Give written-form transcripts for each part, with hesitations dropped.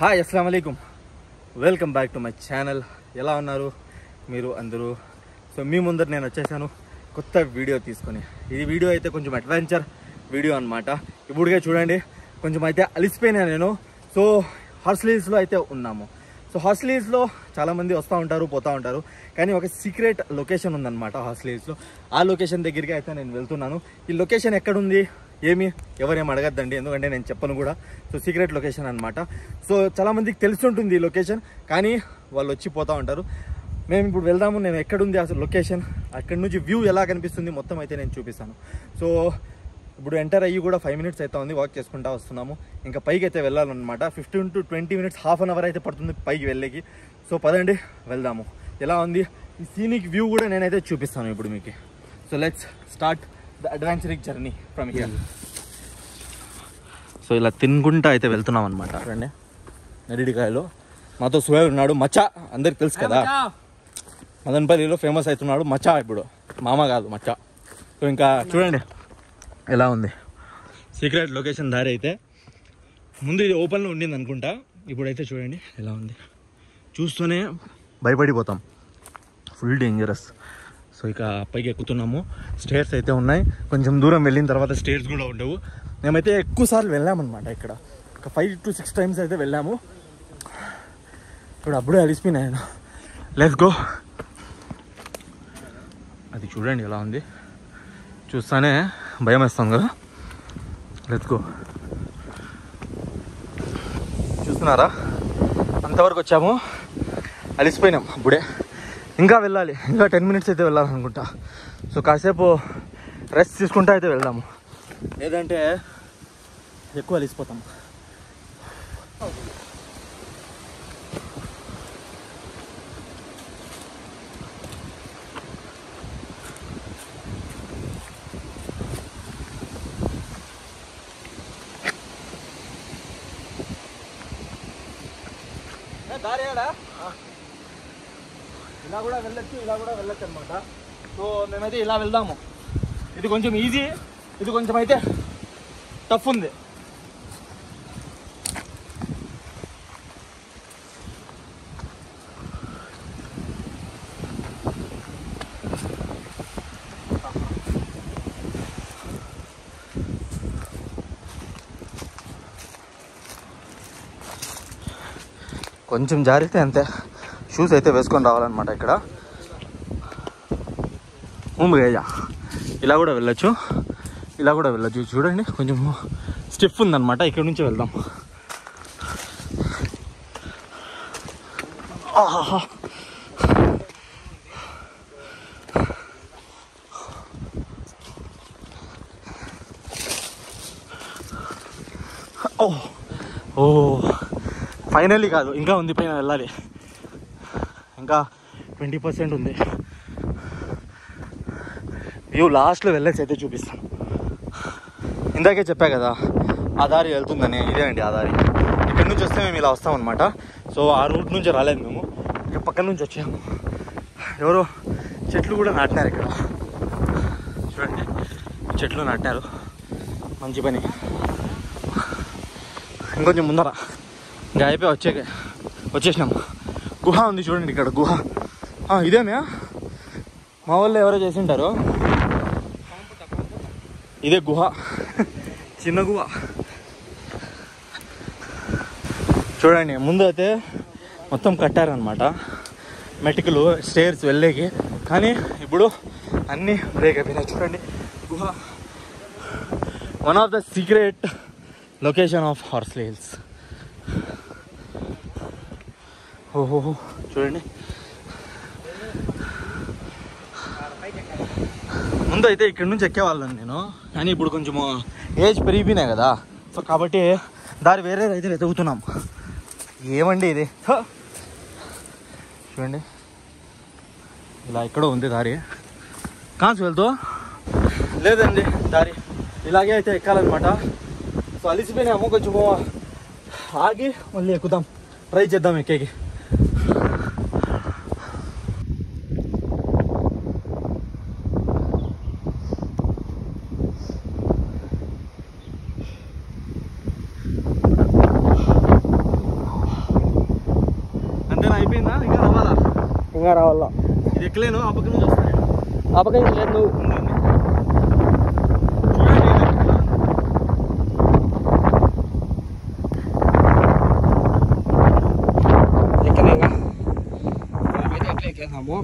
Hi అస్సలాము అలైకుం, welcome back to my channel. ఎలా ఉన్నారు మీరు అందరూ? సో మీ ముందర నేను వచ్చేసాను కొత్త వీడియో తీసుకొని. ఇది వీడియో అయితే కొంచెం అడ్వెంచర్ వీడియో అనమాట. ఇప్పుడుగా చూడండి, కొంచెం అయితే అలిసిపోయినా నేను. సో హార్స్లీస్లో అయితే ఉన్నాము. సో హార్స్లీస్లో చాలామంది వస్తూ ఉంటారు, పోతూ ఉంటారు, కానీ ఒక సీక్రెట్ లొకేషన్ ఉందన్నమాట హార్స్లీస్లో. ఆ లొకేషన్ దగ్గరికి అయితే నేను వెళ్తున్నాను. ఈ లొకేషన్ ఎక్కడుంది, ఎవరేం అడగద్దండి, ఎందుకంటే నేను చెప్పను కూడా. సో సీక్రెట్ లొకేషన్ అనమాట. సో చాలామందికి తెలిసి ఉంటుంది ఈ లొకేషన్, కానీ వాళ్ళు వచ్చి పోతూ ఉంటారు. మేము ఇప్పుడు వెళ్దాము. నేను ఎక్కడుంది అసలు లొకేషన్, అక్కడి నుంచి వ్యూ ఎలా కనిపిస్తుంది మొత్తం అయితే నేను చూపిస్తాను. సో ఇప్పుడు ఎంటర్ అయ్యి కూడా 5 minutes అయితే ఉంది, వాక్ చేసుకుంటూ వస్తున్నాము. ఇంకా పైకి అయితే వెళ్ళాలన్నమాట. 15 to 20 minutes, half an hour అయితే పడుతుంది పైకి వెళ్ళేకి. సో పదండి వెళ్దాము. ఎలా ఉంది ఈ సీనిక్ వ్యూ కూడా నేనైతే చూపిస్తాను ఇప్పుడు మీకు. So let's start the adventuric journey from here. So ఇలా తినుకుంటా అయితే వెళ్తున్నాం అనమాట. చూడండి, నడిడికాయలో మాతో సుహేల్ ఉన్నాడు. మచ్చా అందరికి తెలుసు కదా, మదనపల్లిలో ఫేమస్ అవుతున్నాడు మచ్చా. ఇప్పుడు మామ కాదు, మచ్చా. సో ఇంకా చూడండి ఎలా ఉంది సీక్రెట్ లొకేషన్. దారి అయితే ముందు ఇది ఓపెన్లో ఉండింది అనుకుంటా, ఇప్పుడైతే చూడండి ఎలా ఉంది. చూస్తూనే భయపడిపోతాం, ఫుల్ డేంజరస్. సో ఇక పైకి ఎక్కుతున్నాము. స్టేర్స్ అయితే ఉన్నాయి. కొంచెం దూరం వెళ్ళిన తర్వాత స్టేర్స్ కూడా ఉండవు. మేమైతే ఎక్కువ సార్లు వెళ్ళామన్నమాట. ఇక్కడ ఒక 5 to 6 times అయితే వెళ్ళాము. ఇప్పుడు అప్పుడే అలిసిపోయినాను. Let's go. అది చూడండి ఎలా ఉంది, చూస్తానే భయం వేస్తాం కదా. Let's go. చూస్తున్నారా, అంతవరకు వచ్చాము, అలిసిపోయినాం అప్పుడే. ఇంకా వెళ్ళాలి, ఇంకా 10 minutes అయితే వెళ్ళాలనుకుంటా. సో కాసేపు రెస్ట్ తీసుకుంటా అయితే వెళ్దాము, లేదంటే ఎక్కువ అలిసిపోతాం. దారేడా ఇలా కూడా వెళ్ళొచ్చు, ఇలా కూడా వెళ్ళొచ్చు అనమాట. సో మేమైతే ఇలా వెళ్దాము. ఇది కొంచెం ఈజీ, ఇది కొంచెం అయితే టఫ్ ఉంది. కొంచెం జారితే అంతే, షూస్ అయితే వేసుకొని రావాలన్నమాట. ఇక్కడ ఇలా కూడా వెళ్ళొచ్చు, ఇలా కూడా వెళ్ళొచ్చు. చూడండి కొంచెం స్టిఫ్ ఉందన్నమాట. ఇక్కడ నుంచి వెళ్దాం. ఓ ఫైనల్లీ కాదు, ఇంకా ఉంది, పైన వెళ్ళాలి. ఇంకా 20% ఉంది. వ్యూ లాస్ట్లో వెళ్ళేసి అయితే చూపిస్తాను. ఇందాకే చెప్పా కదా ఆ దారి వెళ్తుందని, ఇదే అండి ఆ దారి. ఇక్కడి నుంచి వస్తే మేము ఇలా వస్తామన్నమాట. సో ఆ రూట్ నుంచి రాలేదు మేము, ఇక్కడ పక్కన నుంచి వచ్చాము. ఎవరో చెట్లు కూడా నాటినారు ఇక్కడ, చూడండి చెట్లు నాటారు, మంచి పని. ఇంకొంచెం ముందర ఇంకా అయిపోయి వచ్చేసినాము. గుహ ఉంది చూడండి ఇక్కడ, గుహ. ఇదేనా మా వాళ్ళు ఎవరో చేసింటారు, ఇదే గుహ, చిన్న గుహ. చూడండి ముందు అయితే మొత్తం కట్టారనమాట మెటికలు, స్టేర్స్ వెళ్ళేకి. కానీ ఇప్పుడు అన్నీ బ్రేక్ అయిపోయినాయి. చూడండి గుహ, one of the secret location of Horsley hills. ఓహో చూడండి, ముందు అయితే ఇక్కడ నుంచి ఎక్కేవాళ్ళను నేను, కానీ ఇప్పుడు కొంచెం ఏజ్ పెరిగిపోయినాయి కదా. సో కాబట్టి దారి వేరేది అయితే వెతుకుతున్నాం. ఏమండి ఇది, చూడండి ఇలా ఎక్కడో ఉంది దారి. కాన్స్ వెళ్తూ లేదండి దారి, ఇలాగే అయితే ఎక్కాలన్నమాట. సో అలిసిపోయినాము, కొంచెం ఆగి మళ్ళీ ఎక్కుదాం, ట్రై చేద్దాం ఎక్కేకి. ఇంకా రావాలా. ఇది ఎక్కలేను, ఆ పక్క నుంచి వస్తాను. ఆ పక్క నుంచి లేదు నువ్వు. ఎక్కలేగా అయితే ఎట్లా ఎక్కేసాము.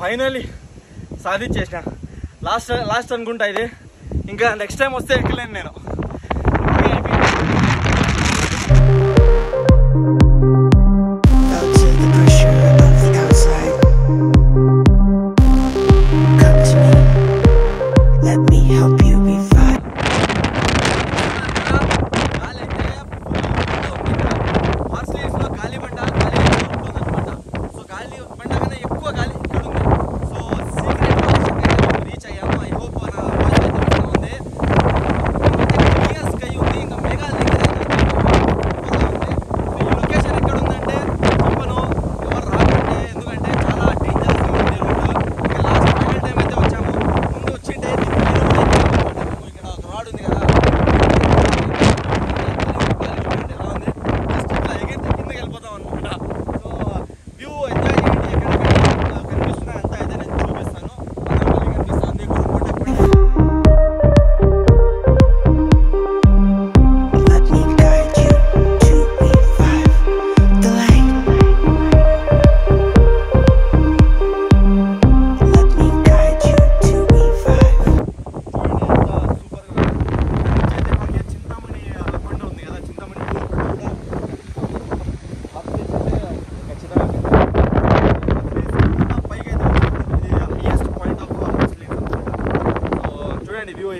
ఫైనలీ సాధించేసిన. లాస్ట్ అనుకుంటా ఇది. ఇంకా నెక్స్ట్ టైం వస్తే ఎక్కలేను నేను.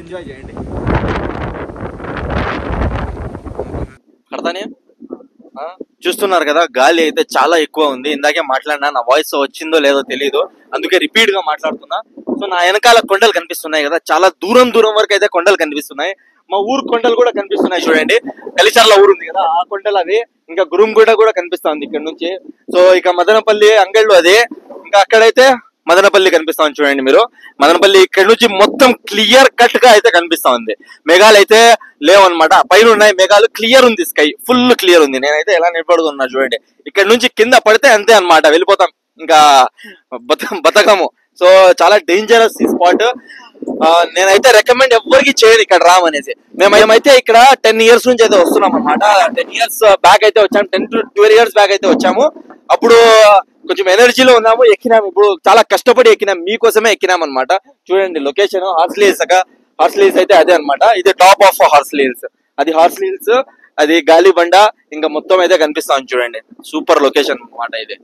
ఎంజాయ్ చేయండి. కడతానే చూస్తున్నారు కదా, గాలి అయితే చాలా ఎక్కువ ఉంది. ఇందాకే మాట్లాడినా, నా వాయిస్ వచ్చిందో లేదో తెలియదు, అందుకే రిపీట్ గా మాట్లాడుతున్నా. సో నా వెనకాల కొండలు కనిపిస్తున్నాయి కదా, చాలా దూరం వరకు అయితే కొండలు కనిపిస్తున్నాయి. మా ఊరు కొండలు కూడా కనిపిస్తున్నాయి చూడండి. కలిచర్ల ఊరు ఉంది కదా, ఆ కొండలు అవి. ఇంకా గురుంగూడ కూడా కనిపిస్తుంది ఇక్కడ నుంచి. సో ఇక మదనపల్లి అంగళ్ళు అదే. ఇంకా అక్కడైతే మదనపల్లి కనిపిస్తా ఉంది చూడండి మీరు. మదనపల్లి ఇక్కడ నుంచి మొత్తం క్లియర్ కట్ గా అయితే కనిపిస్తా ఉంది. మేఘాలు అయితే లేవన్నమాట, పైన ఉన్నాయి మేఘాలు. క్లియర్ ఉంది, స్కై ఫుల్ క్లియర్ ఉంది. నేనైతే ఎలా నిలబడుతున్నా చూడండి. ఇక్కడ నుంచి కింద పడితే అంతే అన్నమాట, వెళ్ళిపోతాం ఇంకా బతకము. సో చాలా డేంజరస్ ఈ స్పాట్. నేనైతే రికమెండ్ ఎవరికి చేయను ఇక్కడ రామనేసి. మేమైతే ఇక్కడ 10 years నుంచి అయితే వస్తున్నాం అనమాట. 10 years బ్యాక్ అయితే వచ్చాము, 10 to 12 years బ్యాక్ అయితే వచ్చాము. అప్పుడు కొంచెం ఎనర్జీలో ఉన్నాము, ఎక్కినాము. ఇప్పుడు చాలా కష్టపడి ఎక్కినాం, మీకోసమే ఎక్కినాం అనమాట. చూడండి లొకేషన్ హార్స్లీహిల్స్. హార్స్లీహిల్స్ అయితే అదే అనమాట. ఇది టాప్ ఆఫ్ హార్స్లీహిల్స్. అది హార్స్లీహిల్స్, అది గాలిబండ. ఇంకా మొత్తం అయితే కనిపిస్తాం చూడండి. సూపర్ లొకేషన్ అనమాట ఇది.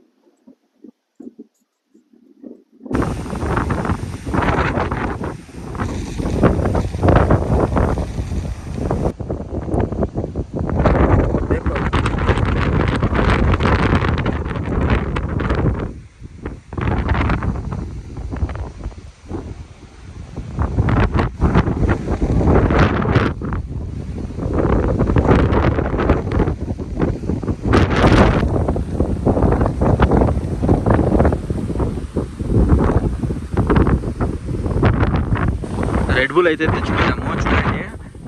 రెడ్ బుల్ అయితే తెచ్చుకున్నాము చూడండి.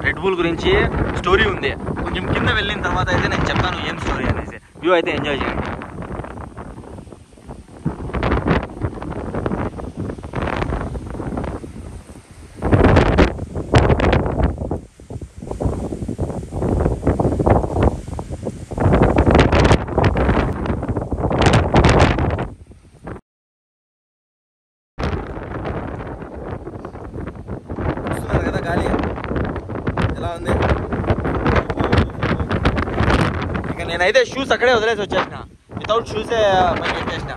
రెడ్ బుల్ గురించి స్టోరీ ఉంది, కొంచెం కింద వెళ్ళిన తర్వాత అయితే నేను చెప్తాను ఏం స్టోరీ అనేసి. వ్యూ అయితే ఎంజాయ్ చేయండి. గాలి ఎలా ఉంది. ఇక నేనైతే షూస్ అక్కడే వదిలేసి వచ్చేసిన, వితౌట్ షూసే పైకి ఎక్కేసిన.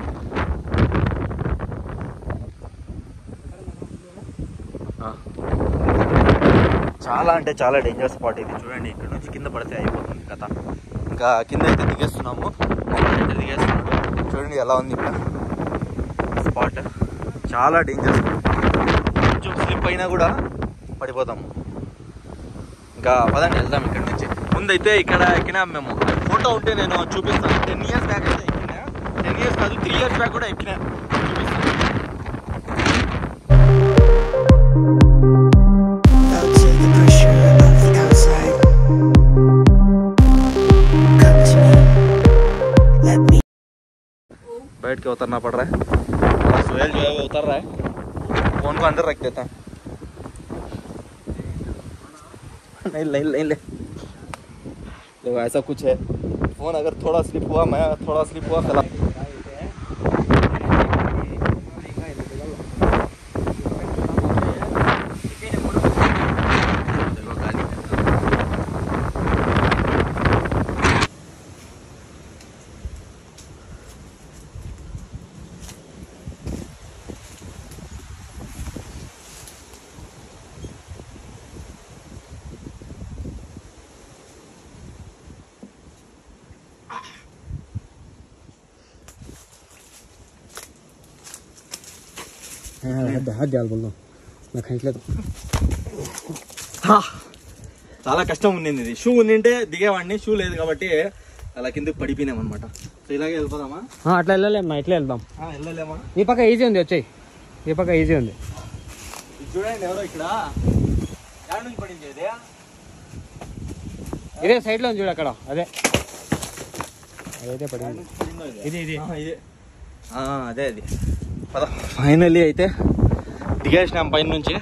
చాలా అంటే చాలా డేంజర్ స్పాట్ ఇది. చూడండి ఇక్కడ నుంచి కింద పడితే అయిపోతుంది కథ. ఇంకా కింద అయితే దిగేస్తున్నాము, చూడండి ఎలా ఉంది ఇక్కడ స్పాట్. చాలా డేంజర్ స్పాట్, కొంచెం స్లిప్ అయినా కూడా పడిపోతాము. ఇంకా పదండి వెళ్దాం ఇక్కడ నుంచి. ముందైతే ఇక్కడ ఎక్కినా మేము, ఫోటో ఉంటే నేను చూపిస్తాను. 10 years బ్యాక్ అయితే ఎక్కినా, 10 years కాదు 3 years బ్యాక్ కూడా ఎక్కినా, చూపిస్తాను. Felt to the pressure of the outside. Come to me, let me. बैठ के उतरना पड़ रहा है। सोहेल जो है वो उतर रहा है, फोन को अंदर रख देता है। नहीं नहीं नहीं ले, देखो ऐसा कुछ है। फोन अगर थोड़ा स्लिप हुआ, मैं थोड़ा स्लिप हुआ, खिला हाथ डाल बोल दो मैं खींच लेता చాలా కష్టం ఉండింది ఇది. షూ ఉండింటే దిగేవాడిని, షూ లేదు కాబట్టి అలా కిందకి పడిపోయినాం అనమాట. సో ఇలాగే వెళ్ళిపోదామా? అట్లా వెళ్ళలేమ్మా, ఇట్లా వెళ్దాం. వెళ్ళలేమా? ఈ పక్క ఈజీ ఉంది, వచ్చాయి. ఈ పక్క ఈజీ ఉంది. చూడండి ఎవరో ఇక్కడ యాడ్ నుంచి పడింది. ఇదే సైడ్ లో ఉంది చూడు, అక్కడ అదే అదైతే పడింది. ఇది ఇది అదే అది. ఫైనల్లీ అయితే దిగేసినాం పైన నుంచి.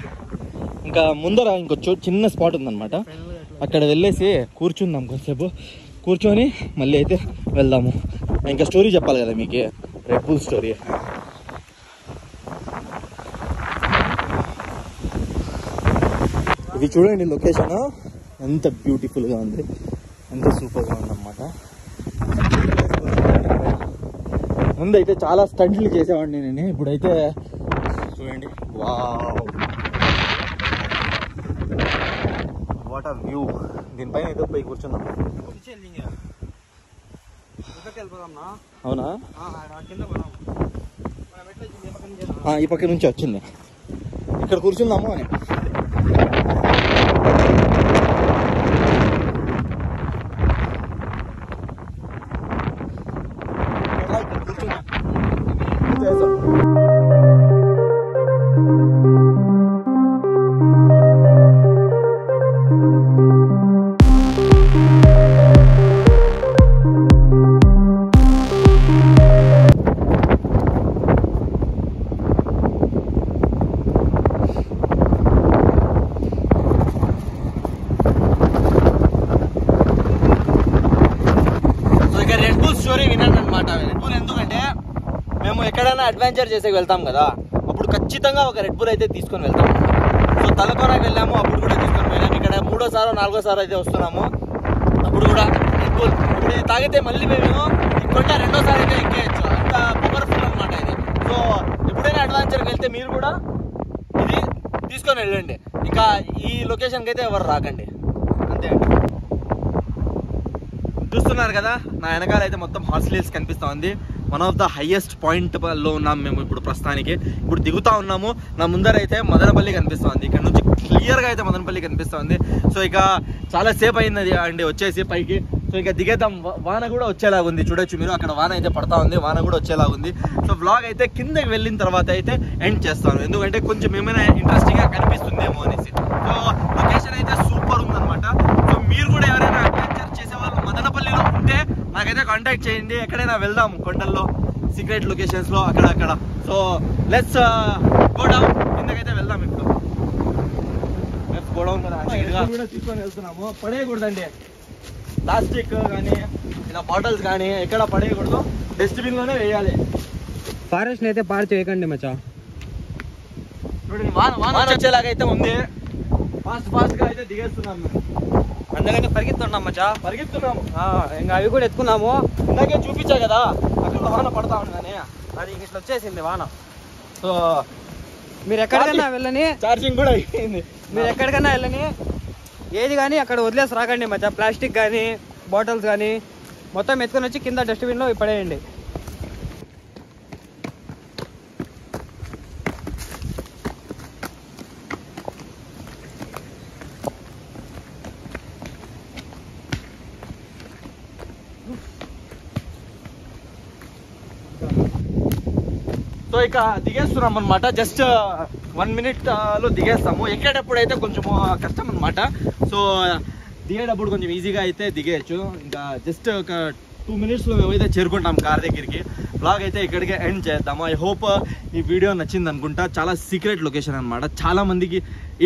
ఇంకా ముందర ఇంకో చిన్న స్పాట్ ఉందన్నమాట, అక్కడ వెళ్ళేసి కూర్చుందాం కొంచెంసేపు. కూర్చొని మళ్ళీ అయితే వెళ్దాము. ఇంకా స్టోరీ చెప్పాలి కదా మీకు, రెడ్ బుల్ స్టోరీ. ఇది చూడండి లొకేషన్ ఎంత బ్యూటిఫుల్గా ఉంది, ఎంత సూపర్గా ఉందన్నమాట. ముందైతే చాలా స్టంట్లు చేసేవాడిని నేను, ఇప్పుడైతే చూడండి వావ్ వాట్ ఆ వ్యూ. దీనిపైన అయితే పోయి కూర్చుందాం. అవునా? ఈ పక్క నుంచి వచ్చింది, ఇక్కడ కూర్చుందాము అని. ఎందుకంటే మేము ఎక్కడైనా అడ్వెంచర్ చేసే వెళ్తాం కదా, అప్పుడు ఖచ్చితంగా ఒక రెడ్ బుల్ అయితే తీసుకొని వెళ్తాం. సో తలకోనకి వెళ్ళాము, అప్పుడు కూడా తీసుకొని వెళ్ళాము. ఇక్కడ 3వ 4వ అయితే వస్తున్నాము, అప్పుడు కూడా రెడ్ బుల్. ఇప్పుడు ఇది తాగితే మళ్ళీ మేము ఇంకొంటే 2వ అయితే ఎక్కేయచ్చు, అంత పవర్ఫుల్ అనమాట ఇది. సో ఎప్పుడైనా అడ్వెంచర్కి వెళ్తే మీరు కూడా ఇది తీసుకొని వెళ్ళండి. ఇంకా ఈ లొకేషన్కి అయితే ఎవరు రాకండి, అంతే అండి. చూస్తున్నారు కదా నా వెనకాల అయితే మొత్తం హార్స్ హిల్స్ కనిపిస్తూ ఉంది. One of the highest point లో ఉన్నాం మేము ఇప్పుడు ప్రస్తుతానికి. ఇప్పుడు దిగుతా ఉన్నాము. నా ముందర అయితే మదనపల్లి కనిపిస్తూ ఉంది, ఇక్కడ నుంచి క్లియర్గా అయితే మదనపల్లి కనిపిస్తూ ఉంది. సో ఇక చాలా సేపు అయింది అండి వచ్చేసి పైకి. సో ఇక దిగేద్దాం. వాన కూడా వచ్చేలాగుంది, చూడొచ్చు మీరు, అక్కడ వాన అయితే పడతా ఉంది, వాన కూడా వచ్చేలాగుంది. సో వ్లాగ్ అయితే కిందకి వెళ్ళిన తర్వాత అయితే ఎండ్ చేస్తాను, ఎందుకంటే కొంచెం ఏమైనా ఇంట్రెస్టింగ్గా కనిపిస్తుందేమో అనేసి. సో లొకేషన్ అయితే సూపర్ ఉందన్నమాట. సో మీరు కూడా ఎవరైనా అడ్వెంచర్ చేసేవాళ్ళు మదనపల్లిలో ఉంటే నాకైతే కాంటాక్ట్ చేయండి. ఎక్కడైనా వెళ్దాం కొండల్లో, సీక్రెట్ లొకేషన్స్లో అక్కడ. సో లెట్స్ గో డౌన్, కిందకైతే వెళ్దాం. ఇప్పుడు లెట్స్ గో డౌన్ కదా, కూడా తీసుకొని వెళ్తున్నాము. పడేయకూడదండి ప్లాస్టిక్ కానీ ఇలా బాటిల్స్ కానీ ఎక్కడ పడేయకూడదు, డస్ట్బిన్లోనే వేయాలి. ఫారెస్ట్ అయితే పాడు చేయకండి మచ్చా. చూడండి వాన వచ్చేలాగైతే ఉంది. ఫాస్ట్గా అయితే దిగేస్తున్నాం మేము, అందుకని పరిగెత్తున్నాం మచ్చా, పరిగెత్తున్నాము. ఇంకా అవి కూడా ఎత్తుకున్నాము. ఇందాకే చూపించా కదా అక్కడ వాన పడతా ఉండదని, అది ఇట్లా వచ్చేసింది వాన. సో మీరు ఎక్కడికైనా వెళ్ళని, ఛార్జింగ్ కూడా అయిపోయింది. మీరు ఎక్కడికైనా వెళ్ళని ఏది కానీ అక్కడ వదిలేసి రాకండి మచ్చా. ప్లాస్టిక్ కానీ బాటిల్స్ కానీ మొత్తం ఎత్తుకొని వచ్చి కింద డస్ట్బిన్లో పడేయండి. సో ఇక దిగేస్తున్నాం అనమాట. జస్ట్ 1 minute-లో దిగేస్తాము. ఎక్కేటప్పుడు అయితే కొంచెం కష్టం అనమాట. సో దిగేటప్పుడు కొంచెం ఈజీగా అయితే దిగేయచ్చు. ఇంకా జస్ట్ ఒక 2 minutes-లో మేమైతే చేరుకుంటాం కార్ దగ్గరికి. బ్లాగ్ అయితే ఇక్కడికే ఎండ్ చేద్దాము. ఐ హోప్ ఈ వీడియో నచ్చింది అనుకుంటా. చాలా సీక్రెట్ లొకేషన్ అనమాట. చాలా మందికి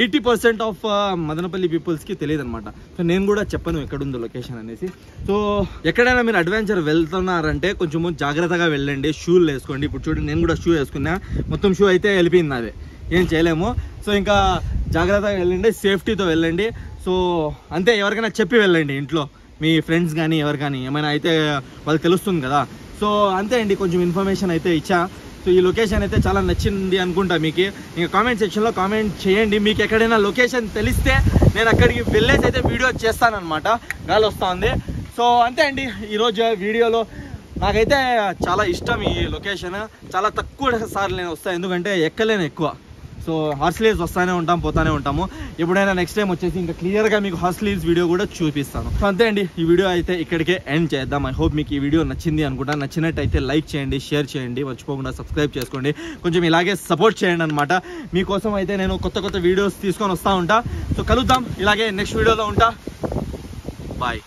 80% ఆఫ్ మదనపల్లి పీపుల్స్కి తెలియదు అనమాట. సో నేను కూడా చెప్పను ఎక్కడుందో లొకేషన్ అనేసి. సో ఎక్కడైనా మీరు అడ్వెంచర్ వెళ్తున్నారంటే కొంచెము జాగ్రత్తగా వెళ్ళండి. షూలు వేసుకోండి. ఇప్పుడు చూడండి, నేను కూడా షూ వేసుకున్నా. మొత్తం షూ అయితే వెళ్ళిపోయింది, అదే ఏం చేయలేము. సో ఇంకా జాగ్రత్తగా వెళ్ళండి, సేఫ్టీతో వెళ్ళండి. సో అంతే, ఎవరికైనా చెప్పి వెళ్ళండి. ఇంట్లో మీ ఫ్రెండ్స్ కానీ ఎవరు కానీ ఏమైనా అయితే వాళ్ళకి తెలుస్తుంది కదా. సో అంతే అండి, కొంచెం ఇన్ఫర్మేషన్ అయితే ఇచ్చా. సో ఈ లొకేషన్ అయితే చాలా నచ్చింది అనుకుంటా మీకు. ఇంకా కామెంట్ సెక్షన్లో కామెంట్ చేయండి. మీకు ఎక్కడైనా లొకేషన్ తెలిస్తే నేను అక్కడికి వెళ్ళేసి అయితే వీడియో చేస్తానన్నమాట. గాలి వస్తూ ఉంది. సో అంతే అండి ఈరోజు వీడియోలో. నాకైతే చాలా ఇష్టం ఈ లొకేషన్. చాలా తక్కువ సార్లు నేను వస్తాను, ఎందుకంటే ఎక్కలేను ఎక్కువ. సో హార్స్లీవ్స్ వస్తూనే ఉంటాం, పోతానే ఉంటాము. ఎప్పుడైనా నెక్స్ట్ టైం వచ్చేసి ఇంకా క్లియర్గా మీకు హార్స్లీవ్స్ వీడియో కూడా చూపిస్తాను. సో అంతే అండి, ఈ వీడియో అయితే ఇక్కడికే ఎండ్ చేద్దాం. ఐ హోప్ మీకు ఈ వీడియో నచ్చింది అనుకుంటా. నచ్చినట్టయితే లైక్ చేయండి, షేర్ చేయండి, మర్చిపోకుండా సబ్స్క్రైబ్ చేసుకోండి. కొంచెం ఇలాగే సపోర్ట్ చేయండి అనమాట. మీకోసం అయితే నేను కొత్త వీడియోస్ తీసుకొని వస్తూ ఉంటా. సో కలుద్దాం, ఇలాగే నెక్స్ట్ వీడియోలో ఉంటా. బాయ్.